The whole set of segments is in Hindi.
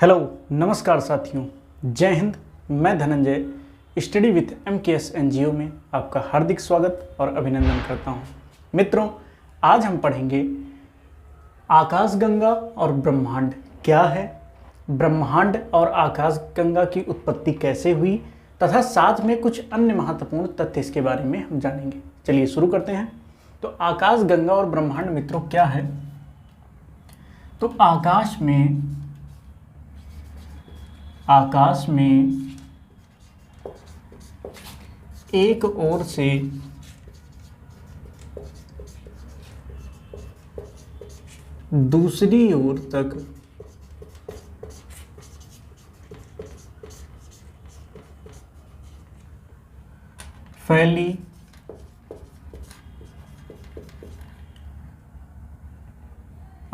हेलो नमस्कार साथियों, जय हिंद। मैं Dhananjay study with MKS NGO में आपका हार्दिक स्वागत और अभिनंदन करता हूं। मित्रों, आज हम पढ़ेंगे आकाशगंगा और ब्रह्मांड क्या है, ब्रह्मांड और आकाशगंगा की उत्पत्ति कैसे हुई तथा साथ में कुछ अन्य महत्वपूर्ण तथ्य इसके बारे में हम जानेंगे। चलिए शुरू करते हैं। तो आकाशगंगा और ब्रह्मांड मित्रों क्या है? तो आकाश में एक ओर से दूसरी ओर तक फैली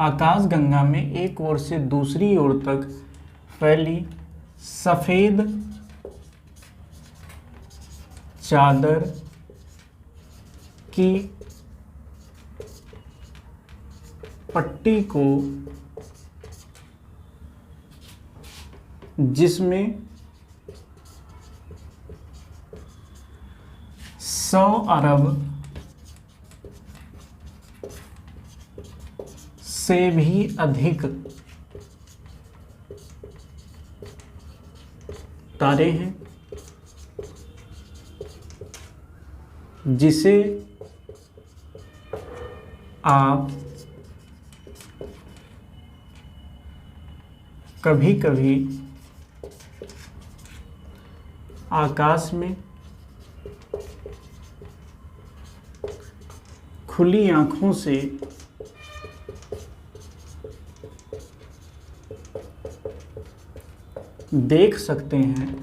आकाशगंगा में एक ओर से दूसरी ओर तक फैली सफेद चादर की पट्टी को, जिसमें 100 अरब से भी अधिक तारे हैं, जिसे आप कभी कभी आकाश में खुली आंखों से देख सकते हैं।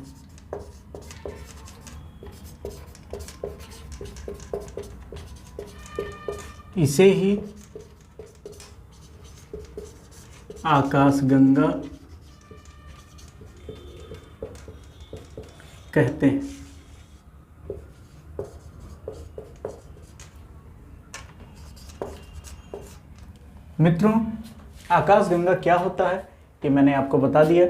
इसे ही आकाशगंगा कहते हैं। मित्रों, आकाशगंगा क्या होता है कि मैंने आपको बता दिया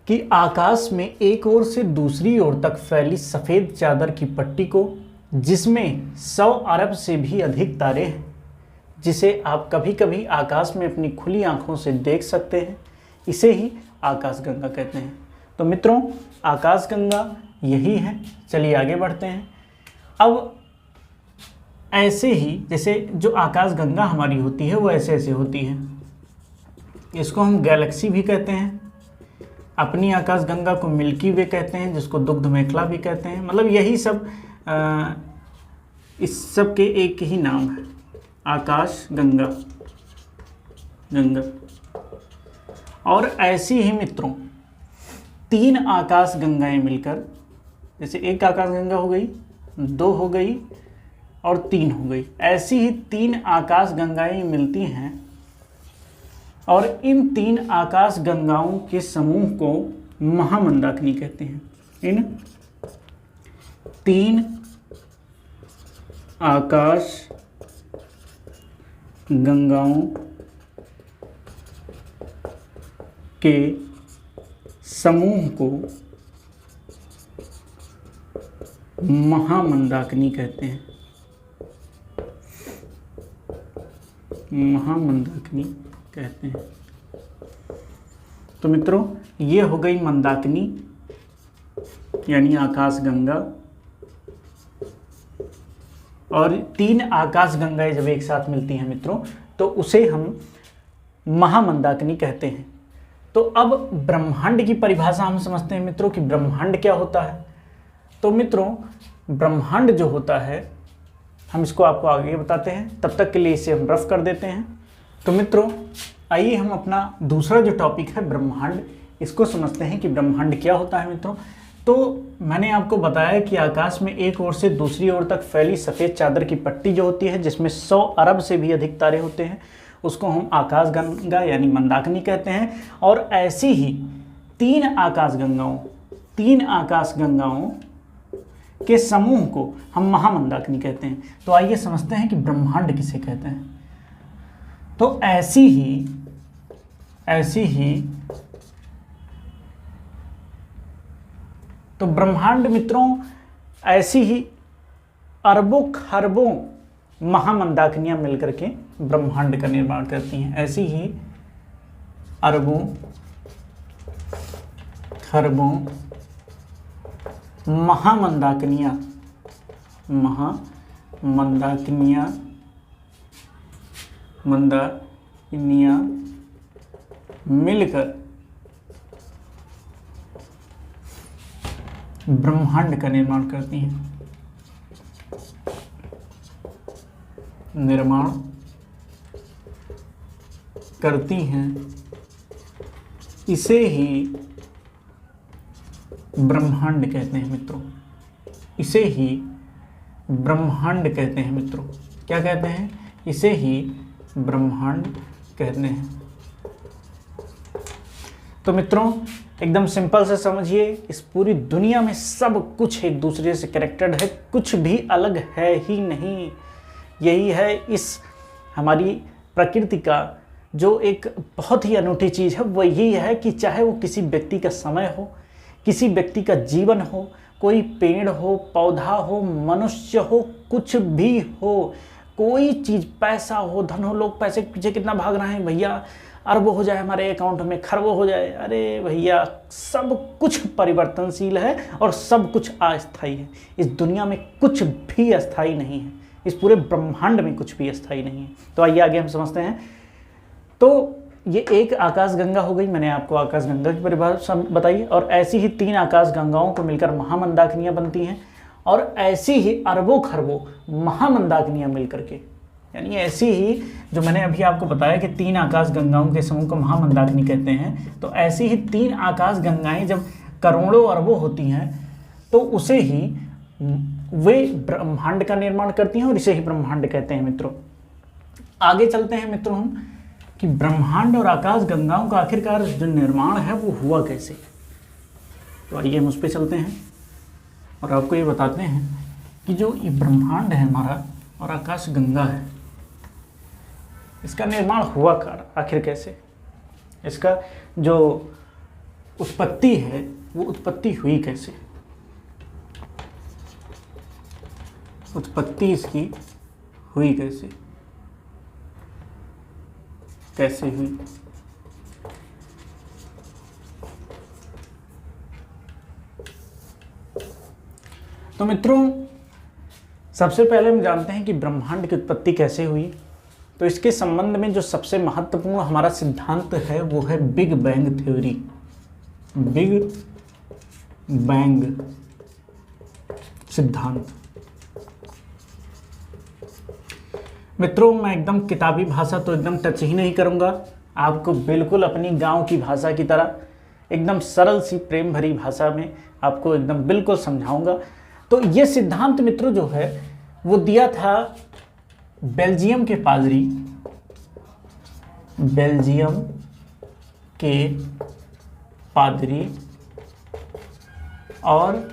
कि आकाश में एक ओर से दूसरी ओर तक फैली सफ़ेद चादर की पट्टी को, जिसमें 100 अरब से भी अधिक तारे हैं, जिसे आप कभी कभी आकाश में अपनी खुली आंखों से देख सकते हैं, इसे ही आकाशगंगा कहते हैं। तो मित्रों, आकाशगंगा यही है। चलिए आगे बढ़ते हैं। अब ऐसे ही जैसे जो आकाशगंगा हमारी होती है वो ऐसे ऐसे होती है। इसको हम गैलेक्सी भी कहते हैं। अपनी आकाशगंगा को मिल्की वे कहते हैं, जिसको दुग्ध मेखला भी कहते हैं। मतलब यही सब इस सब के एक ही नाम है, आकाशगंगा, गंगा। और ऐसी ही मित्रों 3 आकाशगंगाएं मिलकर, जैसे एक आकाशगंगा हो गई, 2 हो गई और 3 हो गई, ऐसी ही 3 आकाशगंगाएं मिलती हैं। और इन 3 आकाशगंगाओं के समूह को महामंदाकिनी कहते हैं। इन 3 आकाश गंगाओं के समूह को महामंदाकिनी कहते हैं। महामंदाकिनी कहते हैं। तो मित्रों, ये हो गई मंदाकिनी यानी आकाशगंगा। और 3 आकाशगंगाएं जब एक साथ मिलती हैं मित्रों, तो उसे हम महामंदाकिनी कहते हैं। तो अब ब्रह्मांड की परिभाषा हम समझते हैं मित्रों कि ब्रह्मांड क्या होता है। तो मित्रों, ब्रह्मांड जो होता है, हम इसको आपको आगे बताते हैं, तब तक के लिए इसे हम रफ कर देते हैं। तो मित्रों, आइए हम अपना दूसरा जो टॉपिक है ब्रह्मांड, इसको समझते हैं कि ब्रह्मांड क्या होता है। मित्रों, तो मैंने आपको बताया कि आकाश में एक ओर से दूसरी ओर तक फैली सफ़ेद चादर की पट्टी जो होती है, जिसमें 100 अरब से भी अधिक तारे होते हैं, उसको हम आकाशगंगा यानी मंदाकिनी कहते हैं। और ऐसी ही 3 आकाशगंगाओं के समूह को हम महामंदाकिनी कहते हैं। तो आइए समझते हैं कि ब्रह्मांड किसे कहते हैं। तो ऐसी ही तो ब्रह्मांड मित्रों ऐसी ही अरबों खरबों महामंदाकिनियां मिलकर के ब्रह्मांड का निर्माण करती हैं। ऐसी ही अरबों खरबों महामंदाकिनियां मिलकर ब्रह्मांड का निर्माण करती हैं। इसे ही ब्रह्मांड कहते हैं मित्रों। इसे ही ब्रह्मांड कहते हैं मित्रों। क्या कहते हैं? इसे ही ब्रह्मांड कहते हैं। तो मित्रों एकदम सिंपल से समझिए, इस पूरी दुनिया में सब कुछ एक दूसरे से कनेक्टेड है, कुछ भी अलग है ही नहीं। यही है इस हमारी प्रकृति का जो एक बहुत ही अनूठी चीज़ है, वो यही है कि चाहे वो किसी व्यक्ति का समय हो, किसी व्यक्ति का जीवन हो, कोई पेड़ हो, पौधा हो, मनुष्य हो, कुछ भी हो, कोई चीज़, पैसा हो, धन हो, लोग पैसे के पीछे कितना भाग रहे हैं, भैया अरबों हो जाए हमारे अकाउंट में, खरबों हो जाए, अरे भैया सब कुछ परिवर्तनशील है और सब कुछ अस्थायी है। इस दुनिया में कुछ भी अस्थायी नहीं है, इस पूरे ब्रह्मांड में कुछ भी अस्थायी नहीं है। तो आइए आगे हम समझते हैं। तो ये एक आकाशगंगा हो गई, मैंने आपको आकाशगंगा की परिभाषा बताई, और ऐसी ही 3 आकाशगंगाओं को मिलकर महामंदाकिनियां बनती हैं, और ऐसी ही अरबों खरबों महामंदाकिनियां मिलकर के, यानी ऐसी ही जो मैंने अभी आपको बताया कि 3 आकाशगंगाओं के समूह को महामंदाकिनी कहते हैं, तो ऐसी ही 3 आकाशगंगाएं जब करोड़ों अरबों होती हैं तो उसे ही वे ब्रह्मांड का निर्माण करती हैं और इसे ही ब्रह्मांड कहते हैं मित्रों। आगे चलते हैं मित्रों हम कि ब्रह्मांड और आकाश गंगाओं का आखिरकार जो निर्माण है वो हुआ कैसे। तो आइए हम उस पर चलते हैं और आपको ये बताते हैं कि जो ये ब्रह्मांड है हमारा और आकाश गंगा है, इसका निर्माण हुआ आखिर कैसे, इसका जो उत्पत्ति है वो उत्पत्ति हुई कैसे, उत्पत्ति इसकी हुई कैसे हुई। तो मित्रों सबसे पहले हम जानते हैं कि ब्रह्मांड की उत्पत्ति कैसे हुई। तो इसके संबंध में जो सबसे महत्वपूर्ण हमारा सिद्धांत है वो है big bang theory. Big bang सिद्धांत। मित्रों मैं एकदम किताबी भाषा तो एकदम टच ही नहीं करूंगा, आपको बिल्कुल अपनी गांव की भाषा की तरह एकदम सरल सी प्रेम भरी भाषा में आपको एकदम बिल्कुल समझाऊंगा। तो ये सिद्धांत मित्रों जो है वो दिया था बेल्जियम के पादरी, बेल्जियम के पादरी और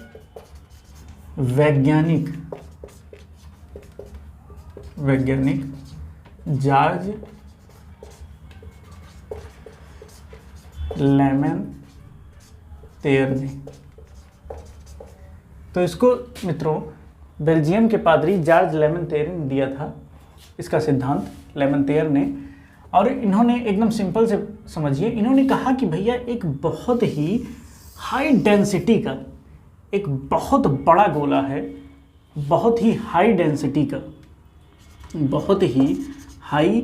वैज्ञानिक जॉर्ज लेमेंतेयर ने। तो इसको मित्रों बेल्जियम के पादरी जॉर्ज लेमेंतेयर ने दिया था इसका सिद्धांत, लेमेंतेयर ने। और इन्होंने एकदम सिंपल से समझिए, इन्होंने कहा कि भैया एक बहुत ही हाई डेंसिटी का एक बहुत बड़ा गोला है, बहुत ही हाई डेंसिटी का, बहुत ही हाई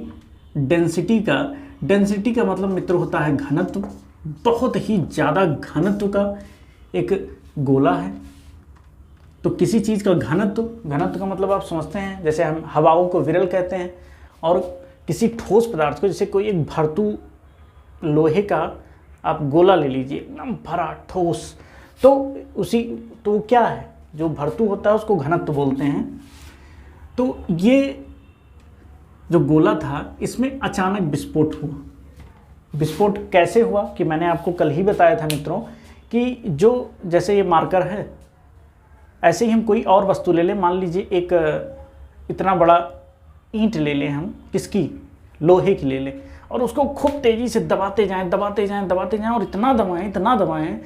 डेंसिटी का मतलब मित्रों होता है घनत्व, बहुत ही ज़्यादा घनत्व का एक गोला है। तो किसी चीज़ का घनत्व का मतलब आप समझते हैं, जैसे हम हवाओं को विरल कहते हैं, और किसी ठोस पदार्थ को, जैसे कोई एक भरतू लोहे का आप गोला ले लीजिए एकदम भरा ठोस, तो क्या है, जो भरतू होता है उसको घनत्व बोलते हैं। तो ये जो गोला था इसमें अचानक विस्फोट हुआ। विस्फोट कैसे हुआ कि मैंने आपको कल ही बताया था मित्रों कि जो जैसे ये मार्कर है, ऐसे ही हम कोई और वस्तु ले लें, मान लीजिए एक इतना बड़ा ईंट ले लें हम, किसकी, लोहे की ले लें, और उसको खूब तेज़ी से दबाते जाएं और इतना दबाएं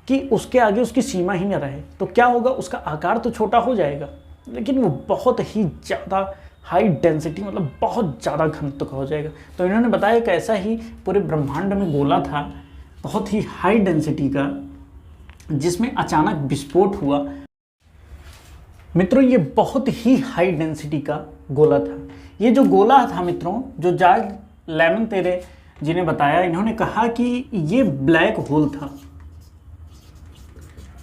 कि उसके आगे उसकी सीमा ही न रहे, तो क्या होगा, उसका आकार तो छोटा हो जाएगा लेकिन वो बहुत ही ज़्यादा हाई डेंसिटी, मतलब बहुत ज़्यादा घनत्व का हो जाएगा। तो इन्होंने बताया कि ऐसा ही पूरे ब्रह्मांड में गोला था, बहुत ही हाई डेंसिटी का, जिसमें अचानक विस्फोट हुआ। मित्रों ये बहुत ही हाई डेंसिटी का गोला था। ये जो गोला था मित्रों, जो जॉर्ज लेमेंतेरे जी ने बताया, इन्होंने कहा कि ये ब्लैक होल था,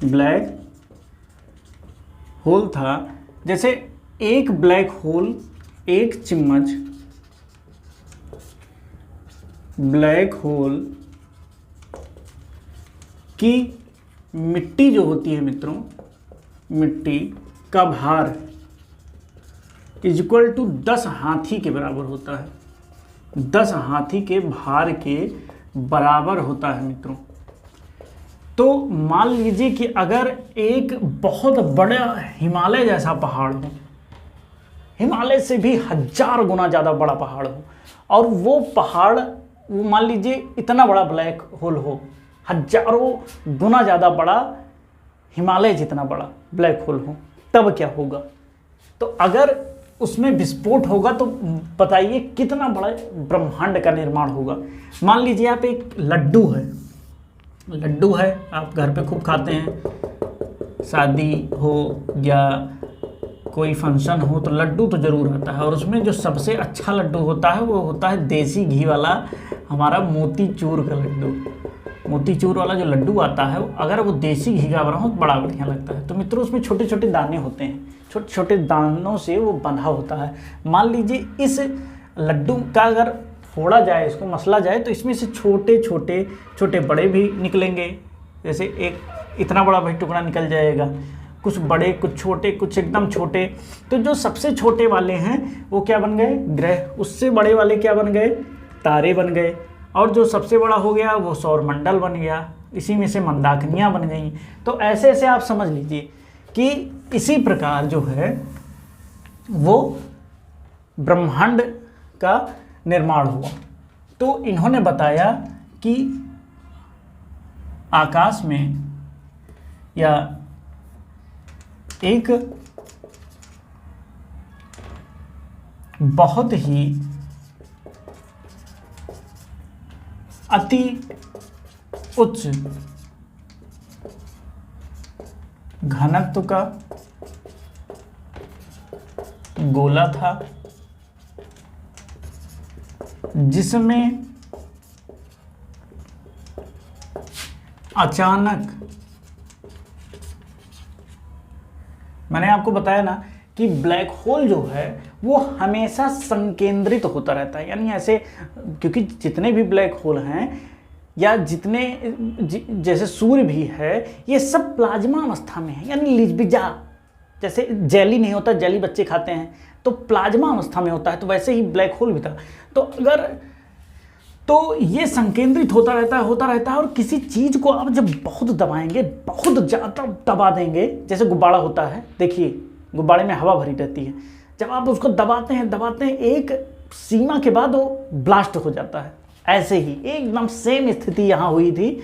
ब्लैक होल था। जैसे एक ब्लैक होल, एक चम्मच ब्लैक होल की मिट्टी जो होती है मित्रों, मिट्टी का भार इक्वल टू 10 हाथी के बराबर होता है। 10 हाथी के भार के बराबर होता है मित्रों। तो मान लीजिए कि अगर एक बहुत बड़ा हिमालय जैसा पहाड़ हो, हिमालय से भी 1000 गुना ज़्यादा बड़ा पहाड़ हो, और वो पहाड़, वो मान लीजिए इतना बड़ा ब्लैक होल हो, हजारों गुना ज़्यादा बड़ा, हिमालय जितना बड़ा ब्लैक होल हो, तब क्या होगा। तो अगर उसमें विस्फोट होगा तो बताइए कितना बड़ा ब्रह्मांड का निर्माण होगा। मान लीजिए आप एक लड्डू है, आप घर पे खूब खाते हैं, शादी हो या कोई फंक्शन हो तो लड्डू तो ज़रूर आता है, और उसमें जो सबसे अच्छा लड्डू होता है वो होता है देसी घी वाला हमारा मोतीचूर का लड्डू। मोतीचूर वाला जो लड्डू आता है, अगर वो देसी घी का बना हो तो बड़ा बढ़िया लगता है। तो मित्रों उसमें छोटे छोटे दाने होते हैं, छोटे छोटे दानों से वो बंधा होता है। मान लीजिए इस लड्डू का अगर फोड़ा जाए, इसको मसला जाए, तो इसमें से छोटे छोटे छोटे बड़े भी निकलेंगे। जैसे एक इतना बड़ा भाई टुकड़ा निकल जाएगा, कुछ बड़े, कुछ छोटे, कुछ एकदम छोटे। तो जो सबसे छोटे वाले हैं वो क्या बन गए, ग्रह। उससे बड़े वाले क्या बन गए, तारे बन गए। और जो सबसे बड़ा हो गया वो सौरमंडल बन गया। इसी में से मंदाकिनियाँ बन गई। तो ऐसे ऐसे आप समझ लीजिए कि इसी प्रकार जो है वो ब्रह्मांड का निर्माण हुआ। तो इन्होंने बताया कि आकाश में या एक बहुत ही अति उच्च घनत्व का गोला था, जिसमें अचानक, मैंने आपको बताया ना कि ब्लैक होल जो है वो हमेशा संकेंद्रित होता रहता है। यानी ऐसे, क्योंकि जितने भी ब्लैक होल हैं या जितने जैसे सूर्य भी है, ये सब प्लाज्मा अवस्था में है। यानी लिज्बिजा, जैसे जेली नहीं होता, जेली बच्चे खाते हैं, तो प्लाज्मा अवस्था में होता है, तो वैसे ही ब्लैक होल भी था। तो ये संकेंद्रित होता रहता है। और किसी चीज़ को आप जब बहुत दबाएंगे, बहुत ज़्यादा दबा देंगे, जैसे गुब्बारा होता है, देखिए गुब्बारे में हवा भरी रहती है, जब आप उसको दबाते हैं एक सीमा के बाद वो ब्लास्ट हो जाता है। ऐसे ही एकदम सेम स्थिति यहाँ हुई थी।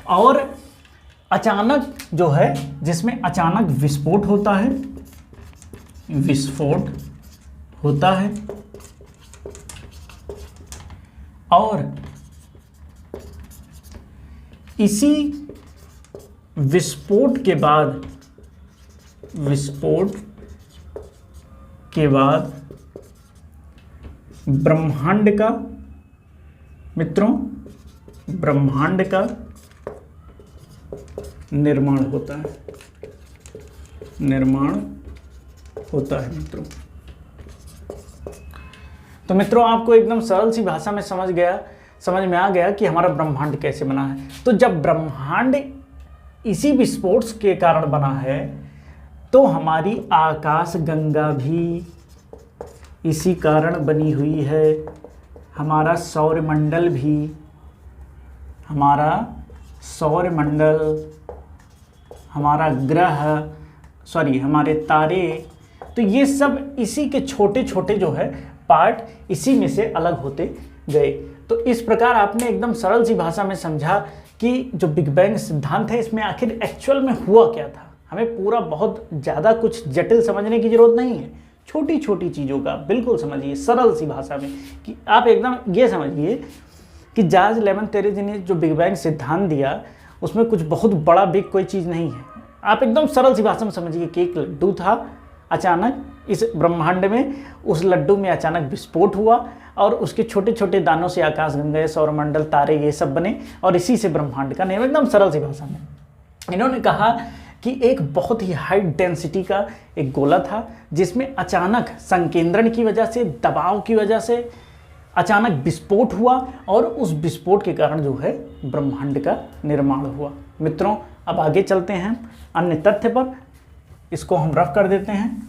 और अचानक जो है, जिसमें अचानक विस्फोट होता है, और इसी विस्फोट के बाद ब्रह्मांड का मित्रों, ब्रह्मांड का निर्माण होता है मित्रों। तो मित्रों आपको एकदम सरल सी भाषा में समझ में आ गया कि हमारा ब्रह्मांड कैसे बना है। तो जब ब्रह्मांड इसी विस्फोट के कारण बना है, तो हमारी आकाश गंगा भी इसी कारण बनी हुई है। हमारा सौरमंडल भी, हमारा ग्रह, हमारे तारे, तो ये सब इसी के छोटे छोटे जो है पार्ट, इसी में से अलग होते गए। तो इस प्रकार आपने एकदम सरल सी भाषा में समझा कि जो बिग बैंग सिद्धांत है इसमें आखिर एक्चुअल में हुआ क्या था। हमें पूरा बहुत ज़्यादा कुछ जटिल समझने की ज़रूरत नहीं है, छोटी छोटी चीज़ों का बिल्कुल समझिए सरल सी भाषा में, कि आप एकदम ये समझिए कि जॉर्ज लेमन थ्योरी ने जो बिग बैंग सिद्धांत दिया उसमें कुछ बहुत बड़ा बिग कोई चीज़ नहीं है। आप एकदम सरल सी भाषा में समझिए कि एक लड्डू था, अचानक इस ब्रह्मांड में उस लड्डू में अचानक विस्फोट हुआ और उसके छोटे छोटे दानों से आकाशगंगा, सौरमंडल, तारे ये सब बने और इसी से ब्रह्मांड का निर्माण। एकदम सरल सी भाषा में इन्होंने कहा कि एक बहुत ही हाई डेंसिटी का एक गोला था जिसमें अचानक संकेंद्रण की वजह से, दबाव की वजह से अचानक विस्फोट हुआ और उस विस्फोट के कारण जो है ब्रह्मांड का निर्माण हुआ। मित्रों अब आगे चलते हैं अन्य तथ्य पर, इसको हम रफ कर देते हैं।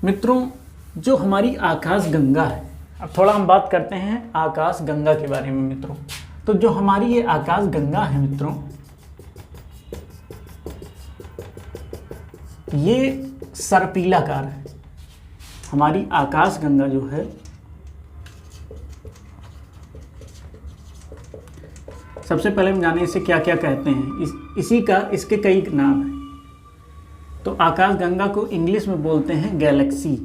मित्रों जो हमारी आकाश गंगा है, अब थोड़ा हम बात करते हैं आकाश गंगा के बारे में मित्रों। तो जो हमारी ये आकाश गंगा है मित्रों, ये सर्पिलाकार है। हमारी आकाश गंगा जो है सबसे पहले हम जाने इसे क्या क्या कहते हैं। इसके कई नाम हैं। तो आकाश गंगा को इंग्लिश में बोलते हैं गैलेक्सी,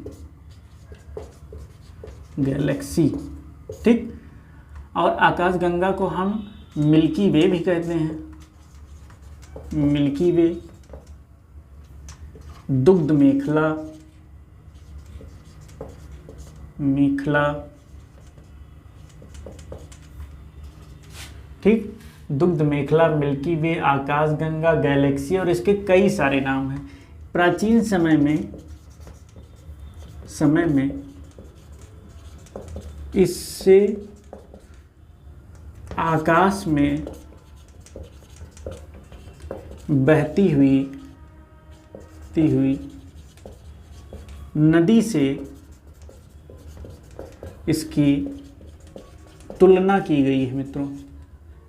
ठीक। और आकाश गंगा को हम मिल्की वे भी कहते हैं, मिल्की वे, दुग्ध मेखला, ठीक। दुग्ध मेखला, मिल्की वे, आकाश गंगा, गैलेक्सी और इसके कई सारे नाम हैं। प्राचीन समय में इससे आकाश में बहती हुई नदी से इसकी तुलना की गई है मित्रों।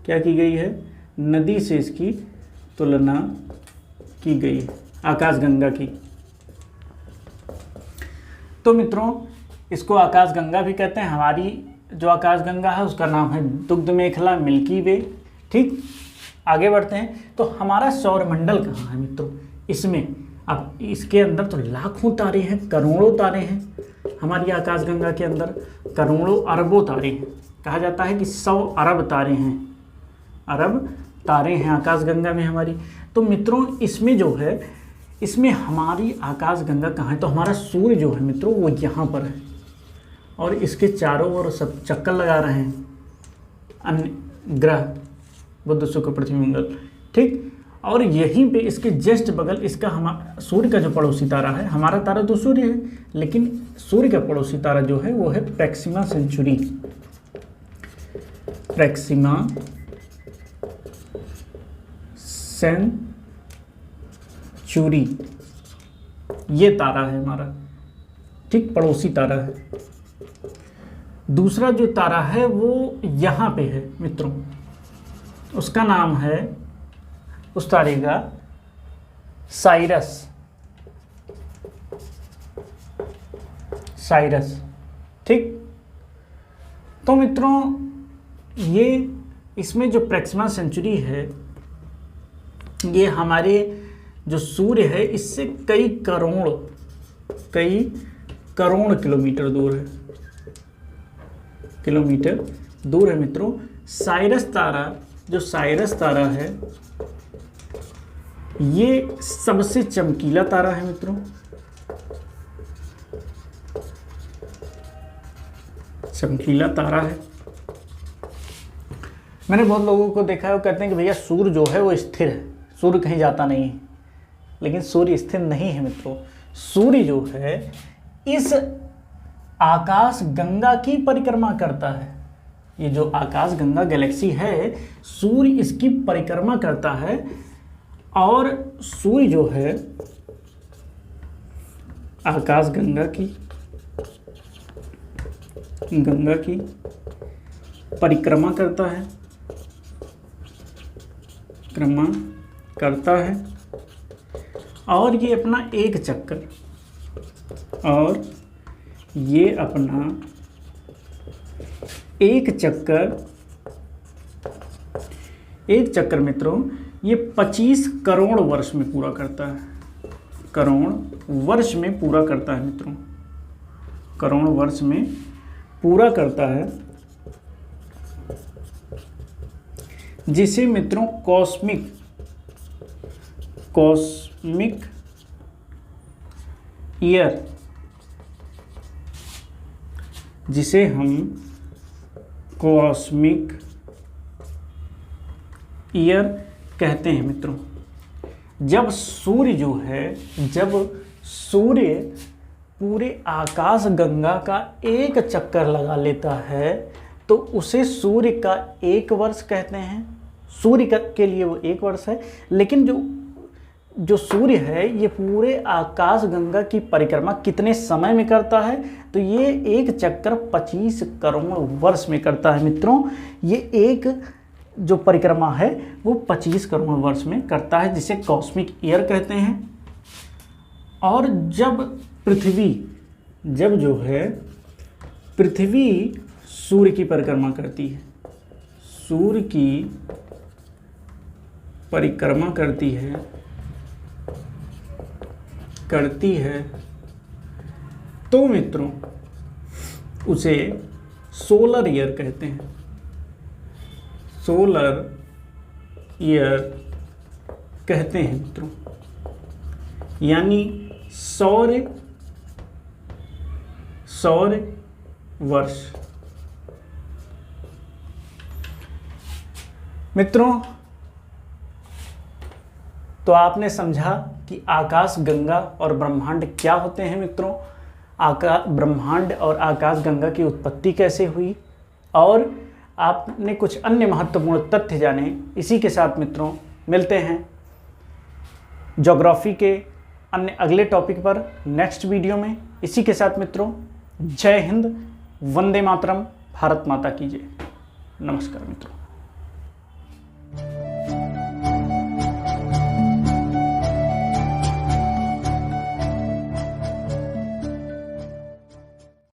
क्या की गई है? नदी से इसकी तुलना की गई है आकाश गंगा की। तो मित्रों इसको आकाश गंगा भी कहते हैं। हमारी जो आकाश गंगा है उसका नाम है दुग्ध मेखला, मिल्की वे, ठीक। आगे बढ़ते हैं। तो हमारा सौरमंडल कहाँ है मित्रों? इसमें अब इसके अंदर तो लाखों तारे हैं, करोड़ों तारे हैं। हमारी आकाश गंगा के अंदर करोड़ों अरबों तारे हैं। कहा जाता है कि 100 अरब तारे हैं, अरब तारे हैं आकाश गंगा में हमारी। तो मित्रों इसमें जो है, इसमें हमारी आकाश गंगा कहाँ है? तो हमारा सूर्य जो है मित्रों वो यहाँ पर है और इसके चारों ओर सब चक्कर लगा रहे हैं अन्य ग्रह, बुध, शुक्र, पृथ्वी, मंगल, ठीक। और यहीं पे इसके जस्ट बगल इसका हमारा सूर्य का जो पड़ोसी तारा है, हमारा तारा तो सूर्य है लेकिन सूर्य का पड़ोसी तारा जो है वो है प्रैक्सिमा सेंचुरी, प्रैक्सिमा सेंचुरी, ये तारा है हमारा, ठीक, पड़ोसी तारा है। दूसरा जो तारा है वो यहाँ पे है मित्रों, उसका नाम है, उस तारे का साइरस, ठीक। तो मित्रों ये इसमें जो प्रैक्सिमा सेंचुरी है ये हमारे जो सूर्य है इससे कई करोड़ किलोमीटर दूर है मित्रों। साइरस तारा, जो साइरस तारा है ये सबसे चमकीला तारा है मित्रों, चमकीला तारा है। मैंने बहुत लोगों को देखा है वो कहते हैं कि भैया सूर्य जो है वो स्थिर है, सूर्य कहीं जाता नहीं है, लेकिन सूर्य स्थिर नहीं है मित्रों। सूर्य जो है इस आकाश गंगा की परिक्रमा करता है। ये जो आकाश गंगा गैलेक्सी है सूर्य इसकी परिक्रमा करता है और सूर्य जो है आकाश गंगा की परिक्रमा करता है और ये अपना एक चक्कर, और ये अपना एक चक्कर मित्रों ये 25 करोड़ वर्ष में पूरा करता है। करोड़ वर्ष में पूरा करता है मित्रों, करोड़ वर्ष में पूरा करता है, जिसे मित्रों कॉस्मिक ईयर, जिसे हम कॉस्मिक ईयर कहते हैं मित्रों। जब सूर्य जो है, जब सूर्य पूरे आकाश गंगा का एक चक्कर लगा लेता है तो उसे सूर्य का एक वर्ष कहते हैं। सूर्य के लिए वो एक वर्ष है, लेकिन जो सूर्य है ये पूरे आकाश गंगा की परिक्रमा कितने समय में करता है, तो ये एक चक्कर 25 करोड़ वर्ष में करता है मित्रों। ये एक जो परिक्रमा है वो 25 करोड़ वर्ष में करता है, जिसे कॉस्मिक ईयर कहते हैं। और जब पृथ्वी सूर्य की परिक्रमा करती है, सूर्य की परिक्रमा करती है तो मित्रों उसे सोलर ईयर कहते हैं। सोलर ईयर कहते हैं मित्रों, यानी सौर वर्ष। मित्रों तो आपने समझा कि आकाश गंगा और ब्रह्मांड क्या होते हैं मित्रों, ब्रह्मांड और आकाश गंगा की उत्पत्ति कैसे हुई, और आपने कुछ अन्य महत्वपूर्ण तथ्य जाने। इसी के साथ मित्रों मिलते हैं ज्योग्राफी के अन्य अगले टॉपिक पर नेक्स्ट वीडियो में। इसी के साथ मित्रों जय हिंद, वंदे मातरम, भारत माता की जय। नमस्कार मित्रों।